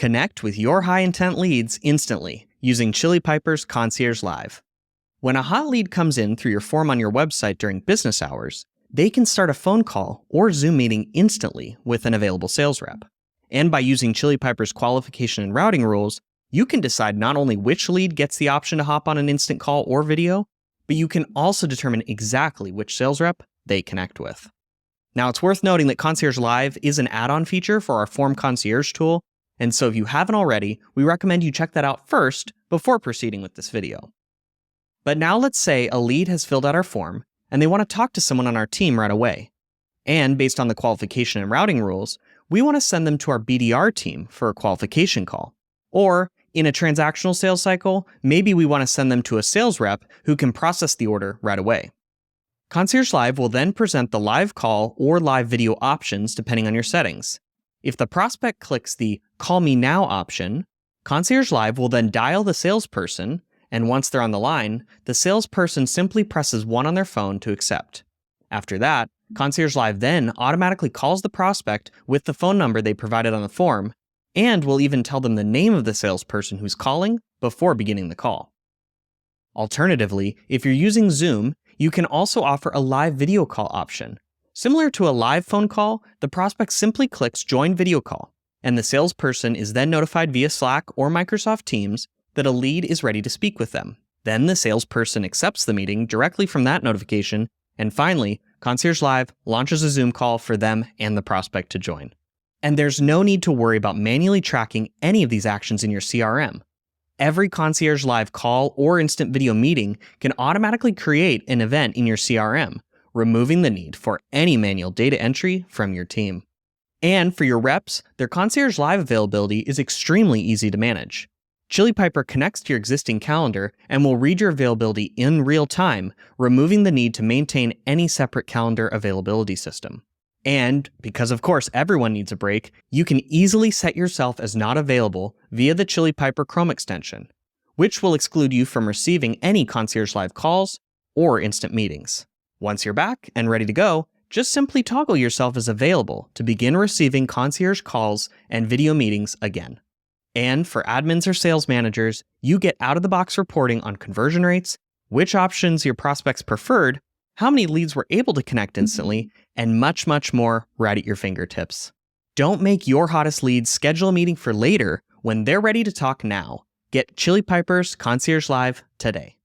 Connect with your high-intent leads instantly using Chili Piper's Concierge Live. When a hot lead comes in through your form on your website during business hours, they can start a phone call or Zoom meeting instantly with an available sales rep. And by using Chili Piper's qualification and routing rules, you can decide not only which lead gets the option to hop on an instant call or video, but you can also determine exactly which sales rep they connect with. Now, it's worth noting that Concierge Live is an add-on feature for our Form Concierge tool, and so if you haven't already, we recommend you check that out first before proceeding with this video. But now let's say a lead has filled out our form, and they want to talk to someone on our team right away. And based on the qualification and routing rules, we want to send them to our BDR team for a qualification call. Or, in a transactional sales cycle, maybe we want to send them to a sales rep who can process the order right away. Concierge Live will then present the live call or live video options depending on your settings. If the prospect clicks the Call Me Now option, Concierge Live will then dial the salesperson, and once they're on the line, the salesperson simply presses 1 on their phone to accept. After that, Concierge Live then automatically calls the prospect with the phone number they provided on the form, and will even tell them the name of the salesperson who's calling before beginning the call. Alternatively, if you're using Zoom, you can also offer a live video call option. Similar to a live phone call, the prospect simply clicks Join Video Call, and the salesperson is then notified via Slack or Microsoft Teams that a lead is ready to speak with them. Then the salesperson accepts the meeting directly from that notification, and finally, Concierge Live launches a Zoom call for them and the prospect to join. And there's no need to worry about manually tracking any of these actions in your CRM. Every Concierge Live call or instant video meeting can automatically create an event in your CRM, removing the need for any manual data entry from your team. And for your reps, their Concierge Live availability is extremely easy to manage. Chili Piper connects to your existing calendar and will read your availability in real time, removing the need to maintain any separate calendar availability system. And because of course everyone needs a break, you can easily set yourself as not available via the Chili Piper Chrome extension, which will exclude you from receiving any Concierge Live calls or instant meetings. Once you're back and ready to go, just simply toggle yourself as available to begin receiving concierge calls and video meetings again. And for admins or sales managers, you get out-of-the-box reporting on conversion rates, which options your prospects preferred, how many leads were able to connect instantly, and much, much more right at your fingertips. Don't make your hottest leads schedule a meeting for later when they're ready to talk now. Get Chili Piper's Concierge Live today.